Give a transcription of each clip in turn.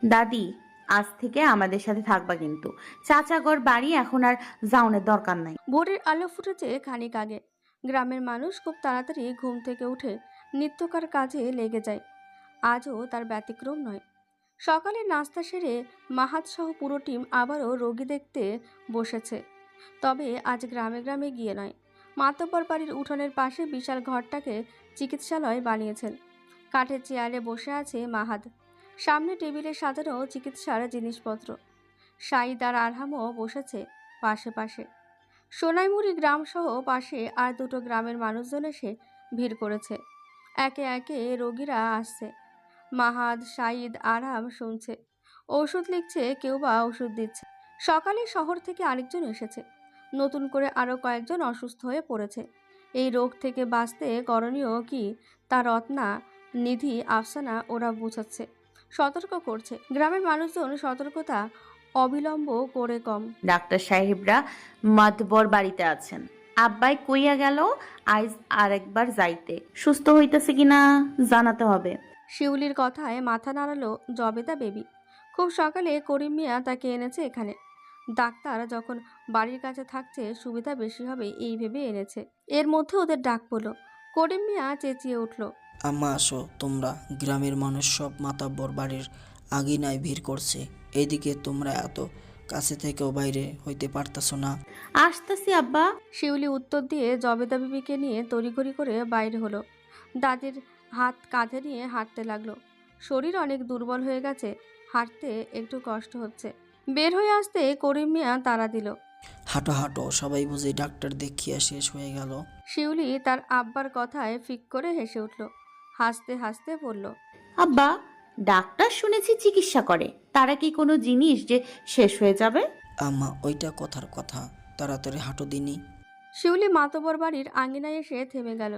দাদি, আজ থেকে আমাদের সাথে থাকবা কিন্তু। চাচাগর বাড়ি এখন আর যাওনের দরকার নাই। ভোরের আলো ফুটেছে খানিক আগে। গ্রামের মানুষ খুব তাড়াতাড়ি ঘুম থেকে উঠে নিত্যকার কাজে লেগে যায়। আজও তার ব্যতিক্রম নয়। সকালে নাস্তা সেরে মাহাত সহ পুরো টিম আবারও রোগী দেখতে বসেছে। তবে আজ গ্রামে গ্রামে গিয়ে নয়, মাতব্বর বাড়ির উঠোনের পাশে বিশাল ঘরটাকে চিকিৎসালয় বানিয়েছেন। কাঠের চেয়ারে বসে আছে মাহাদ, সামনে টেবিলে সাজানো চিকিৎসার জিনিসপত্র। সাঈদ আর আরহামও বসেছে পাশে পাশে। সোনাইমুড়ি গ্রামসহ পাশে আর দুটো গ্রামের মানুষজন এসে ভিড় করেছে। একে একে রোগীরা আসছে। মাহাদ, সাঈদ, আরাম শুনছে, ওষুধ লিখছে, কেউ বা ওষুধ দিচ্ছে। সকালে শহর থেকে আরেকজন এসেছে। নতুন করে আরও কয়েকজন অসুস্থ হয়ে পড়েছে। এই রোগ থেকে বাঁচতে করণীয় কি তা রত্না, নিধি, আফসানা ওরা বোঝাচ্ছে, সতর্ক করছে। গ্রামের মানুষজন সতর্কতা অবিলম্ব করে কম। ডাক্তার সাহেবরা মাতবর বাড়িতে আছেন। আব্বাই কইয়া গেল আইজ আরেকবার যাইতে, সুস্থ হইতেছে কিনা জানাতে হবে। শিউলির কথায় মাথা নাড়ালো জবেদা বেবি। খুব সকালে করিম মিয়া তাকে এনেছে এখানে। ডাক্তার যখন বাড়ির কাছে থাকছে সুবিধা বেশি হবে এই ভেবে এনেছে। এর মধ্যে ওদের ডাক পড়ল। করিম মিয়া চেঁচিয়ে উঠল, আম্মা আসো তোমরা। গ্রামের মানুষ সব মাতাব্বর বাড়ির আঙিনায় ভিড় করছে। এদিকে তোমরা এত কাছে থেকেও বাইরে হইতে পারতাছো না। আসতেছি আব্বা। শিউলি উত্তর দিয়ে জবেদা বিবিকে নিয়ে তড়িঘড়ি করে বাইরে হলো। দাদির হাত কাঁধে নিয়ে হাঁটতে লাগলো। শরীর অনেক দুর্বল হয়ে গেছে, হাঁটতে একটু কষ্ট হচ্ছে। বের হয়ে আসতে করিম মিয়া তাড়া দিল। হাঁটো হাঁটো, সবাই বুঝি ডাক্তার দেখিয়া শেষ হয়ে গেল। শিউলি তার আব্বার কথায় ফিক করে হেসে উঠল। হাসতে হাসতে বলল, আব্বা, ডাক্তার শুনেছি চিকিৎসা করে, তারা কি কোনো জিনিস যে শেষ হয়ে যাবে? আম্মা ওইটা কথার কথা, তাড়াতাড়ি হাঁটো দিনি। শিউলি মাতবর বাড়ির আঙিনায় এসে থেমে গেল।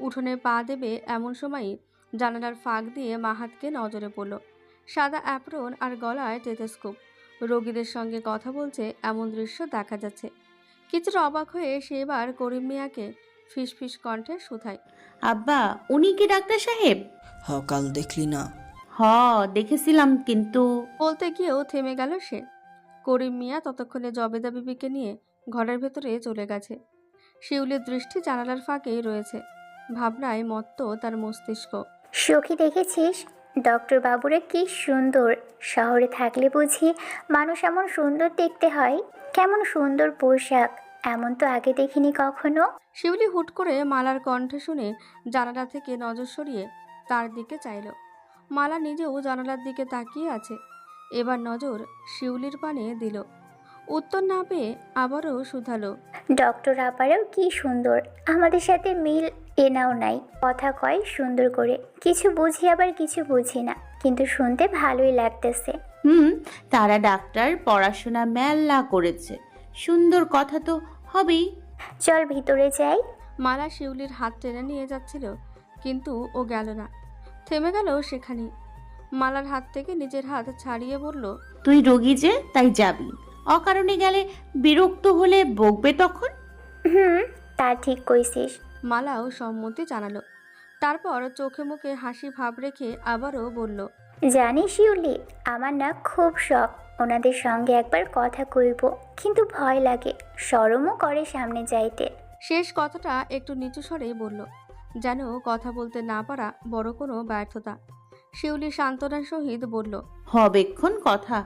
উঠোনে পা দেবে এমন সময়ই জানালার ফাঁক দিয়ে মাহাতকে নজরে পড়ল। সাদা অ্যাপ্রন আর গলায় টেথোস্কোপ, রোগীদের সঙ্গে কথা বলছে এমন দৃশ্য দেখা যাচ্ছে। কিছুটা অবাক হয়ে সে এবার করিম মিয়াকে ফিসফিস কণ্ঠে শুধায়, আব্বা, উনি কি ডাক্তার সাহেব? কাল দেখলি না? হ, দেখেছিলাম কিন্তু। বলতে গিয়েও থেমে গেল সে। করিম মিয়া ততক্ষণে জবেদা বিবিকে নিয়ে ঘরের ভেতরে চলে গেছে। শিউলির দৃষ্টি জানালার ফাঁকেই রয়েছে। ভাবনায় মত্ত তার মস্তিষ্ক। সখী দেখেছিস ডক্টর বাবুরা কি সুন্দর। শহরে থাকলে বুঝি মানুষ এমন সুন্দর দেখতে হয়? কেমন সুন্দর পোশাক, এমন তো আগে দেখিনি কখনো। শিউলি হুট করে মালার কণ্ঠ শুনে জানালা থেকে নজর সরিয়ে তার দিকে চাইল। মালা নিজেও জানালার দিকে তাকিয়ে আছে। এবার নজর শিউলির পানে দিল। উত্তর না পেয়ে আবারও শুধালো, ডক্টর আপারাও কি সুন্দর, আমাদের সাথে মিল এনাও নাই। কথা কয় সুন্দর করে, কিছু বুঝি আবার কিছু বুঝি না, কিন্তু শুনতে ভালোই লাগতেছে। তারা ডাক্তার, পড়াশোনা মেলা করেছে, সুন্দর কথা তো হবেই। চল ভিতরে যাই। মালা শিউলির হাত টেনে নিয়ে যাচ্ছিল, কিন্তু ও গেল না, থেমে গেল সেখানেই। মালার হাত থেকে নিজের হাত ছাড়িয়ে বলল, তুই রোগী যে, তাই যাবি, অকারণে গেলে বিরক্ত হলে বকবে তখন। হুম, তা ঠিক কইছিস। মালাও সম্মতি জানালো। তারপর চোখে মুখে হাসি ভাব রেখে আবারও বলল, জানিস শিউলি, আমার না খুব শখ ওনাদের সঙ্গে একবার কথা কইব, কিন্তু ভয় লাগে, শরমও করে সামনে যাইতে। শেষ কথাটা একটু নিচু স্বরেই বলল, যেন কথা বলতে না পারা বড় কোনো ব্যর্থতা। শিউলি সান্ত্বনার সহিত বলল, হবেক্ষণ কথা,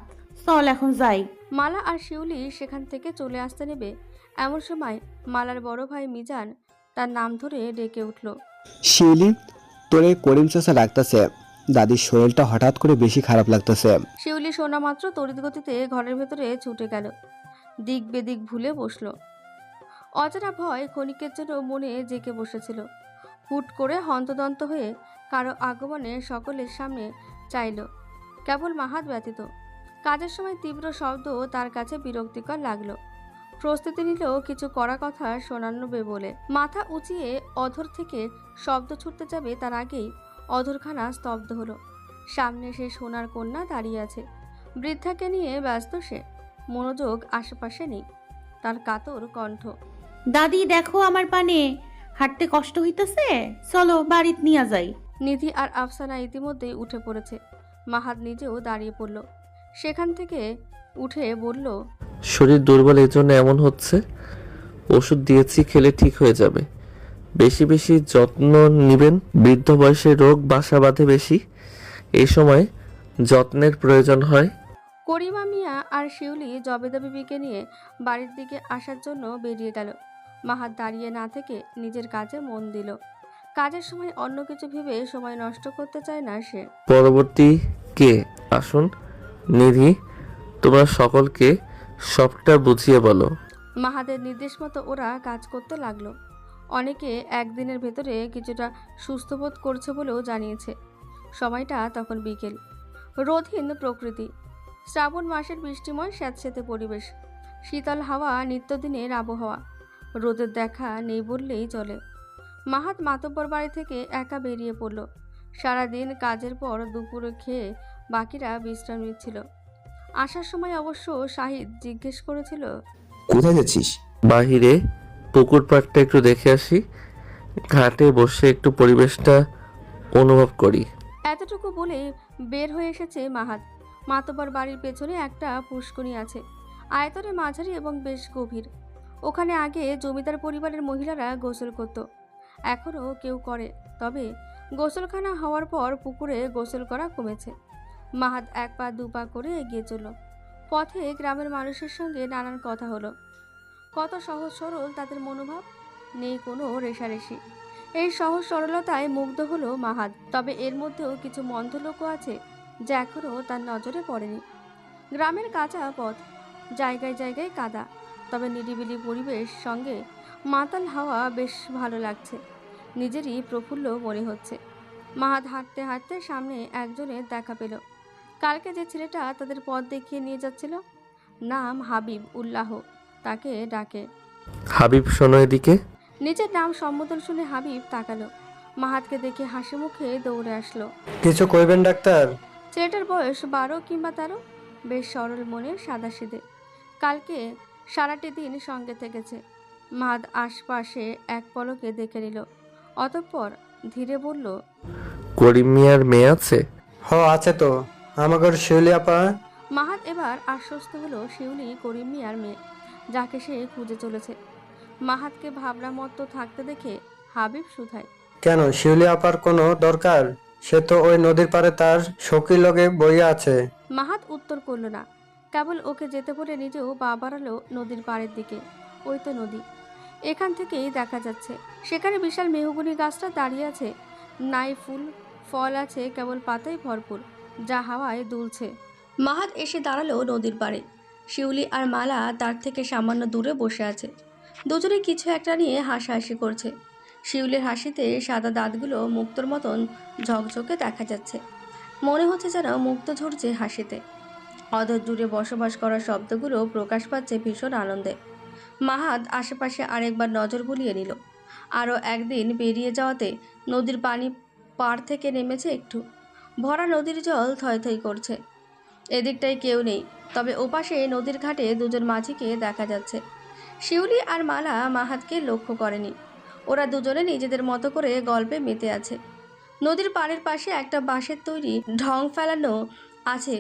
চল এখন যাই। মালা আর শিউলি সেখান থেকে চলে আসতে নেবে এমন সময় মালার বড় ভাই মিজান তার নাম ধরে ডেকে উঠল। শিউলি, তোরে করিম চাচা ডাকতেছে। দাদির শরীরটা হঠাৎ করে বেশি খারাপ লাগতেছে। শিউলি শোনা মাত্র তড়িৎ গতিতে ঘরের ভেতরে ছুটে গেল। দিক বেদিক ভুলে বসল। অজানা ভয় ক্ষণিকের জন্য মনে জেঁকে বসেছিল। হুট করে হন্তদন্ত হয়ে কারো আগমনে সকলের সামনে চাইল, কেবল মাহাত ব্যতীত। কাজের সময় তীব্র শব্দ তার কাছে বিরক্তিকর লাগলো। প্রস্তুতি নিল কিছু কড়া কথা শোনাবে বলে। মাথা উঁচিয়ে অধর থেকে শব্দ ছুটতে যাবে তার আগেই অধরখানা স্তব্ধ হলো। সামনে সে সোনার কন্যা দাঁড়িয়ে আছে। বৃদ্ধাকে নিয়ে ব্যস্ত সে, মনোযোগ আশেপাশে নেই। তার কাতর কণ্ঠ, দাদি দেখো আমার পানে, হাঁটতে কষ্ট হইতেছে, চলো বাড়িতে নিয়ে যাই। নিধি আর আফসানা ইতিমধ্যেই উঠে পড়েছে। মাহাত নিজেও দাঁড়িয়ে পড়ল। সেখান থেকে উঠে বলল, শরীর দুর্বল এই জন্য এমন হচ্ছে। ওষুধ দিয়েছি, খেলে ঠিক হয়ে যাবে। বেশি বেশি যত্ন নিবেন, বৃদ্ধ বয়সে রোগ বাসা বাঁধে বেশি, এই সময় যত্নের প্রয়োজন হয়। করিমা মিয়া আর শিউলি জবেদা বিবিকে নিয়ে বাড়ির দিকে আসার জন্য বেরিয়ে গেল। মাহাত দাঁড়িয়ে না থেকে নিজের কাজে মন দিল। কাজের সময় অন্য কিছু ভেবে সময় নষ্ট করতে চায় না সে। পরবর্তী কে আসুন। নিধি, তোমরা সকলকে সবটা বুঝিয়ে বলো। মাহাদের নির্দেশ মতো ওরা কাজ করতে লাগলো। অনেকে একদিনের ভেতরে কিছুটা সুস্থ বোধ করছে বলেও জানিয়েছে। সময়টা তখন বিকেল। রোদহীন প্রকৃতি, শ্রাবণ মাসের বৃষ্টিময় স্যাঁতস্যাঁতে পরিবেশ, শীতল হাওয়া, নিত্যদিনের আবহাওয়া। রোদের দেখা নেই বললেই চলে। মাহাত মাতব্বর বাড়ি থেকে একা বেরিয়ে পড়ল। সারাদিন কাজের পর দুপুরে খেয়ে বাকিরা বিশ্রাম নিচ্ছিল। আসার সময় অবশ্য শাহিদ জিজ্ঞেস করেছিল, কোথায় যাচ্ছিস? বাহিরে পুকুর পাড়টা একটু দেখে আসি, ঘাটে বসে একটু পরিবেশটা অনুভব করি। এতটুকু বলে বের হয়ে এসেছে মাহাত। মাতব্বর বাড়ির পেছনে একটা পুষ্করণী আছে, আয়তনে মাঝারি এবং বেশ গভীর। ওখানে আগে জমিদার পরিবারের মহিলারা গোসল করত, এখনও কেউ করে, তবে গোসলখানা হওয়ার পর পুকুরে গোসল করা কমেছে। মাহাত এক পা দু পা করে এগিয়ে চলল। পথে গ্রামের মানুষের সঙ্গে নানান কথা হলো। কত সহজ সরল তাদের মনোভাব, নেই কোনো রেষারেষি। এই সহজ সরলতায় মুগ্ধ হলো মাহাত। তবে এর মধ্যেও কিছু মন্দ লোকও আছে যা এখনও তার নজরে পড়েনি। গ্রামের কাঁচা পথ, জায়গায় জায়গায় কাদা, তবে নিরিবিলি পরিবেশ, সঙ্গে মাতাল হাওয়া, বেশ ভালো লাগছে। নিজেরই প্রফুল্ল মনে হচ্ছে। মাহাত হাঁটতে হাঁটতে সামনে একজনের দেখা পেল। কালকে যে ছেলেটা তাদের পথ দেখিয়ে নিয়ে যাচ্ছিল, নাম হাবিব উল্লাহ, তাকে ডাকে। হাবিব, শোনো এদিকে। নিজের নাম সম্বোধন শুনে হাবিব তাকালো। মাহাতকে দেখে হাসি মুখে দৌড়ে আসলো। কিছু কইবেন ডাক্তার? ছেলেটার বয়স 12 কিংবা 13, বেশ সরল মনের, সাদাসিধে। কালকে সারাটি দিন সঙ্গে থেকেছে। মাহাত আশপাশে এক পলকে দেখে নিল, অতঃপর ধীরে বলল, করিম মিয়ার মেয়ে আছে? আছে তো, আমাগর শিউলি আপা। মাহাত এবার আশ্বস্ত হলো শিউলি করিম মিয়ার মেয়ে, যাকে সে খুঁজে চলেছে। মাহাতকে ভাবনা মতো থাকতে দেখে হাবিব শুধায়, কেন শিউলি আপার কোনো দরকার? সে তো ওই নদীর পাড়ে তার সখী লগে বইয়া আছে। মাহাত উত্তর করল না, কেবল ওকে যেতে বলে নিজেও পা বাড়ালো নদীর পাড়ের দিকে। ওই তো নদী, এখান থেকেই দেখা যাচ্ছে। সেখানে বিশাল মেহগনি গাছটা দাঁড়িয়ে আছে, নাই ফুল ফল আছে, কেবল পাতায় ভরপুর, যা হাওয়ায় দুলছে। মাহাত এসে দাঁড়ালো নদীর পাড়ে। শিউলি আর মালা তার থেকে সামান্য দূরে বসে আছে। দুজনে কিছু একটা নিয়ে হাসাহাসি করছে। শিউলির হাসিতে সাদা দাঁতগুলো মুক্তোর মতন ঝকঝকে দেখা যাচ্ছে। মনে হচ্ছে যেন মুক্ত ঝরছে হাসিতে। অধর জুড়ে বসবাস করা শব্দগুলো প্রকাশ পাচ্ছে ভীষণ আনন্দে। মাহাত আশেপাশে আরেকবার নজর বুলিয়ে নিল। আরও একদিন পেরিয়ে যাওয়াতে নদীর পানি পাড় থেকে নেমেছে একটু। ভরা নদীর জল থই থই করছে। এদিকটায় কেউ নেই, তবে ওপাশে নদীর ঘাটে দুজন মাঝিকে দেখা যাচ্ছে। শিউলি আর মালা মাহাতকে লক্ষ্য করেনি। ওরা দুজনে নিজেদের মতো করে গল্পে মেতে আছে। নদীর পাড়ের পাশে একটা বাঁশের তৈরি ঢং ফেলানো আছে,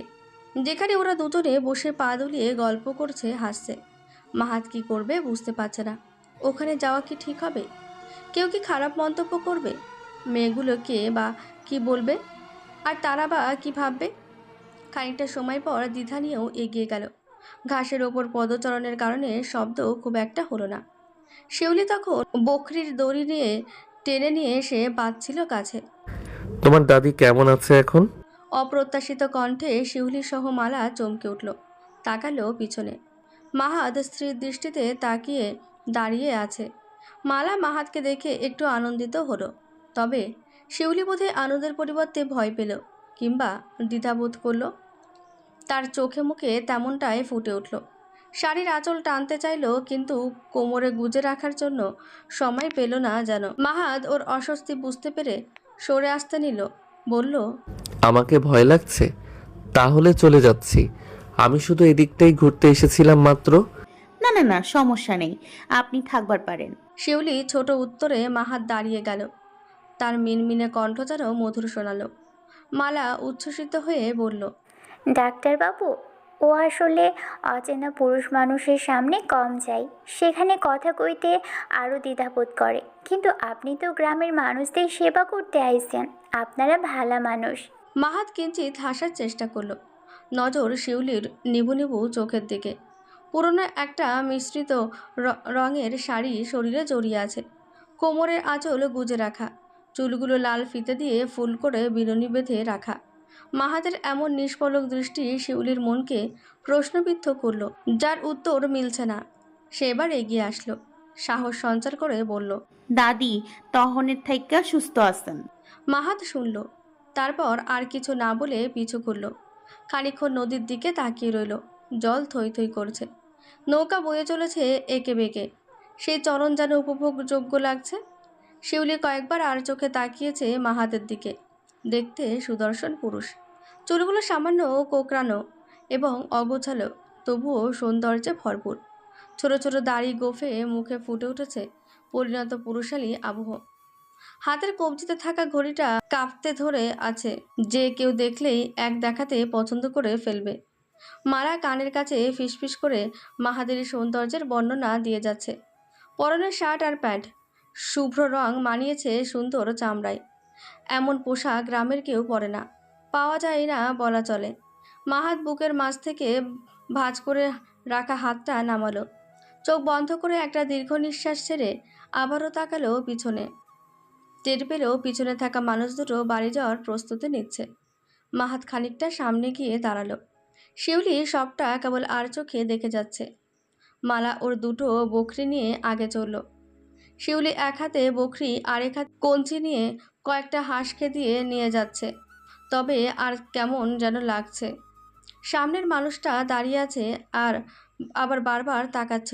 যেখানে ওরা দুজনে বসে পা দুলিয়ে গল্প করছে, হাসছে। মাহাত কি করবে বুঝতে পারছে না। ওখানে যাওয়া কি ঠিক হবে? কেউ কি খারাপ মন্তব্য করবে? মেয়েগুলোকে বা কি বলবে? আর তারা বা কি ভাববে? খানিকটা সময় পর দ্বিধা নিয়েও এগিয়ে গেল। ঘাসের ওপর পদচারণের কারণে শব্দ খুব একটা হলো না। শিউলি তখন বকরির দড়ি নিয়ে টেনে নিয়ে এসে বাঁধছিল কাছে। তোমার দাদি কেমন আছে এখন? অপ্রত্যাশিত কণ্ঠে শিউলি সহ মালা চমকে উঠল, তাকালো পিছনে। মাহাত স্ত্রীর দৃষ্টিতে তাকিয়ে দাঁড়িয়ে আছে। মালা মাহাতকে দেখে একটু আনন্দিত হলো, তবে শিউলি বোধহয় আনন্দের পরিবর্তে ভয় পেল কিংবা দ্বিধাবোধ করল। তার চোখে মুখে তেমনটাই ফুটে উঠল। শাড়ির আঁচল টানতে চাইল, কিন্তু কোমরে গুজে রাখার জন্য সময় পেল না যেন। মাহাত ওর অস্বস্তি বুঝতে পেরে সরে আসতে নিল, বলল, আমাকে ভয় লাগছে? তাহলে চলে যাচ্ছি। আমি শুধু এদিকটাই ঘুরতে এসেছিলাম মাত্র। না না না, সমস্যা নেই, আপনি থাকবার পারেন। শিউলি ছোট উত্তরে মাহাত দাঁড়িয়ে গেল। তার মিনমিনে কণ্ঠ যেন মধুর শোনালো। মালা উচ্ছ্বসিত হয়ে বলল, ডাক্তারবাবু, ও আসলে অচেনা পুরুষ মানুষের সামনে কম যায়, সেখানে কথা কইতে আরও দ্বিধাবোধ করে। কিন্তু আপনি তো গ্রামের মানুষদের সেবা করতে আইছেন, আপনারা ভালা মানুষ। মাহাত কিঞ্চিত হাসার চেষ্টা করলো, নজর শিউলির নিভু নিভু চোখের দিকে। পুরনো একটা মিশ্রিত রঙের শাড়ি শরীরে জড়িয়ে আছে, কোমরের আঁচল গুজে রাখা, চুলগুলো লাল ফিতে দিয়ে ফুল করে বিনুনি বেঁধে রাখা। মাহাতের এমন নিষ্পলক দৃষ্টি শিউলির মনকে প্রশ্নবিদ্ধ করলো, যার উত্তর মিলছে না। সে এবার এগিয়ে আসলো, সাহস সঞ্চার করে বলল, দাদি তহনের থাইকা সুস্থ আছেন। মাহাত শুনল, তারপর আর কিছু না বলে পিছু করল। খানিকক্ষণ নদীর দিকে তাকিয়ে রইল। জল থই থই করছে, নৌকা বয়ে চলেছে এঁকে বেঁকে। সেই চরণ যেন উপভোগযোগ্য লাগছে। শিউলি কয়েকবার আর চোখে তাকিয়েছে মাহাতের দিকে। দেখতে সুদর্শন পুরুষ, চুলগুলো সামান্য কোকড়ানো এবং অগোছালো, তবুও সৌন্দর্যে ভরপুর। ছোট ছোট দাড়ি গোফে মুখে ফুটে উঠেছে পরিণত পুরুষালী আবহ। হাতের কবজিতে থাকা ঘড়িটা কাঁপতে ধরে আছে, যে কেউ দেখলেই এক দেখাতে পছন্দ করে ফেলবে। মারা কানের কাছে ফিসফিস করে মাহাদেরী সৌন্দর্যের বর্ণনা দিয়ে যাচ্ছে। পরনের শার্ট আর প্যান্ট, শুভ্র রং মানিয়েছে সুন্দর চামড়ায়। এমন পোশাক গ্রামের কেউ পরে না, পাওয়া যায় না বলা চলে। মাহাত বুকের মাঝ থেকে ভাঁজ করে রাখা হাতটা নামালো, চোখ বন্ধ করে একটা দীর্ঘ নিঃশ্বাস ছেড়ে আবারও তাকালো পিছনে। টের পেলেও পিছনে থাকা মানুষ দুটো বাড়ি যাওয়ার প্রস্তুতি নিচ্ছে। মাহাত খানিকটা সামনে গিয়ে দাঁড়ালো। শিউলি সবটা কেবল আর চোখে দেখে যাচ্ছে। মালা ওর দুটো বকরি নিয়ে আগে চলল। শিউলি এক হাতে বকরি আর এক হাতে কঞ্চি নিয়ে কয়েকটা হাঁসকে দিয়ে নিয়ে যাচ্ছে। তবে আর কেমন যেন লাগছে। সামনের মানুষটা দাঁড়িয়ে আছে আর আবার বারবার তাকাচ্ছ।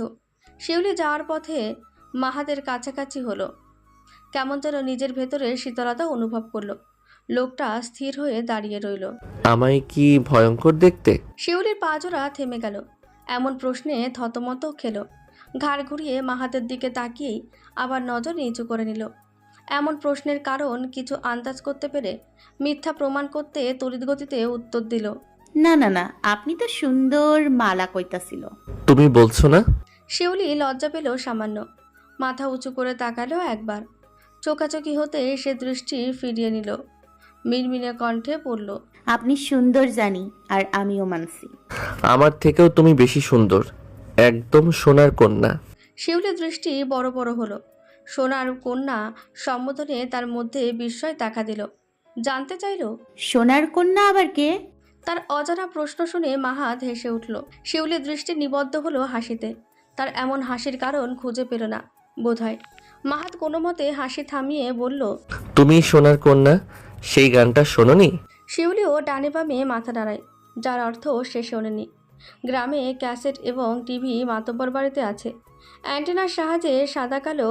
শিউলি যাওয়ার পথে মাহাতের কাছাকাছি হলো, কেমন যেন নিজের ভেতরে শীতলতা অনুভব করলো। লোকটা স্থির হয়ে দাঁড়িয়ে রইল। আমায় কি ভয়ঙ্কর দেখতে? শিউলির পাজোড়া থেমে গেল। এমন প্রশ্নে থতমত খেল। ঘাড় ঘুরিয়ে মাহাতের দিকে তাকিয়েই আবার নজর নিচু করে নিল। এমন প্রশ্নের কারণ কিছু আন্দাজ করতে পেরে মিথ্যা প্রমাণ করতে তড়িৎ গতিতে উত্তর দিল, না না না, আপনি তো সুন্দর মালা কইতাছিল। তুমি বলছো না? শিউলি লজ্জা পেল সামান্য, মাথা উঁচু করে তাকালো একবার। চোখাচোখি হতে সে দৃষ্টি ফিরিয়ে নিল। মিনমিনে কণ্ঠে পড়ল, আপনি সুন্দর জানি, আর আমিও মানছি। আমার থেকেও তুমি বেশি সুন্দর, একদম সোনার কন্যা। শিউলির দৃষ্টি বড় বড় হলো। সোনার কন্যা সম্বোধনে তার মধ্যে বিস্ময় দেখা দিল। জানতে চাইল, সোনার কন্যা আবার কে? তার অজানা প্রশ্ন শুনে মাহাত হেসে উঠল। শিউলির দৃষ্টি নিবদ্ধ হলো হাসিতে। তার এমন হাসির কারণ খুঁজে পেল না বোধহয়। মাহাত কোনো মতে হাসি থামিয়ে বলল, তুমি সোনার কন্যা, সেই গানটা শোনোনি? শিউলিও ডানে বামে মাথা নাড়ায়, যার অর্থ সে শোনেনি। গ্রামে ক্যাসেট এবং টিভি মাতব্বর বাড়িতে আছে। অ্যান্টেনার সাহায্যে সাদা কালো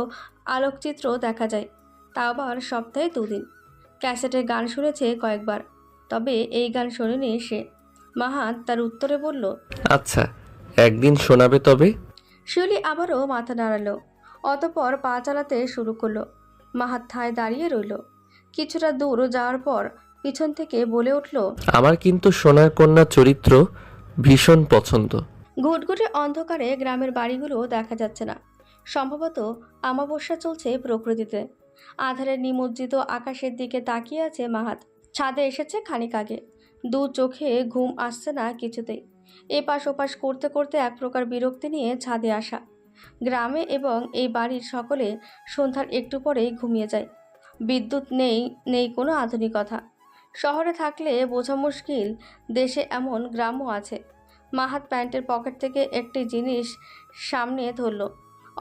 আলোকচিত্র দেখা যায়, তা আবার সপ্তাহে 2 দিন। ক্যাসেটের গান শুনেছে কয়েকবার, তবে এই গান শোনেনি সে। মাহাত তার উত্তরে বলল, আচ্ছা, একদিন শোনাবে তবে। শিউলি আবারও মাথা নাড়ালো, অতপর পা চালাতে শুরু করলো। মাহাত ঠায় দাঁড়িয়ে রইল। কিছুটা দূর যাওয়ার পর পিছন থেকে বলে উঠল, আমার কিন্তু সোনার কন্যা চরিত্র ভীষণ পছন্দ। ঘুটঘুটে অন্ধকারে গ্রামের বাড়িগুলো দেখা যাচ্ছে না। সম্ভবত আমাবস্যা চলছে প্রকৃতিতে। আধারে নিমজ্জিত আকাশের দিকে তাকিয়ে আছে মাহাত। ছাদে এসেছে খানিক আগে। 2 চোখে ঘুম আসছে না কিছুতেই। এপাশ ওপাশ করতে করতে এক প্রকার বিরক্তি নিয়ে ছাদে আসা। গ্রামে এবং এই বাড়ির সকলে সন্ধ্যার একটু পরেই ঘুমিয়ে যায়। বিদ্যুৎ নেই কোনো আধুনিকতা। শহরে থাকলে বোঝা মুশকিল দেশে এমন গ্রামও আছে। মাহাত প্যান্টের পকেট থেকে একটি জিনিস সামনে ধরল।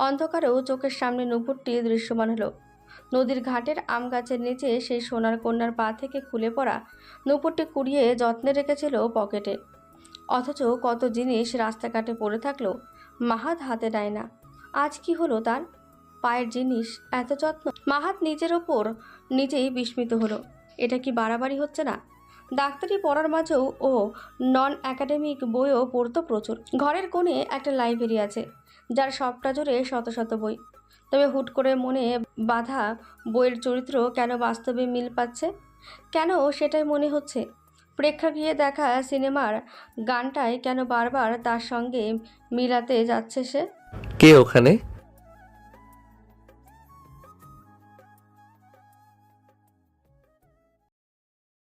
অন্ধকারেও চোখের সামনে নুপুরটি দৃশ্যমান হলো। নদীর ঘাটের আম গাছের নিচে সেই সোনার কন্যার পা থেকে খুলে পড়া নুপুরটি কুড়িয়ে যত্নে রেখেছিল পকেটে। অথচ কত জিনিস রাস্তাঘাটে পড়ে থাকলেও মাহাত হাতে নেয় না। আজ কি হলো তার? পায়ের জিনিস এত যত্ন! মাহাত নিজের ওপর নিজেই বিস্মিত হলো। এটা কি বাড়াবাড়ি হচ্ছে না? ডাক্তারি পড়ার মাঝেও ও নন একাডেমিক বইও পড়তো প্রচুর। ঘরের কোণে একটা লাইব্রেরি আছে, যার সবটা জুড়ে শত শত বই। তবে হুট করে মনে বাঁধা বইয়ের চরিত্র কেন বাস্তবে মিল পাচ্ছে? কেন সেটাই মনে হচ্ছে। প্রেক্ষাগৃহে দেখা সিনেমার গানটাই কেন বারবার তার সঙ্গে মিলাতে যাচ্ছে সে। কে ওখানে?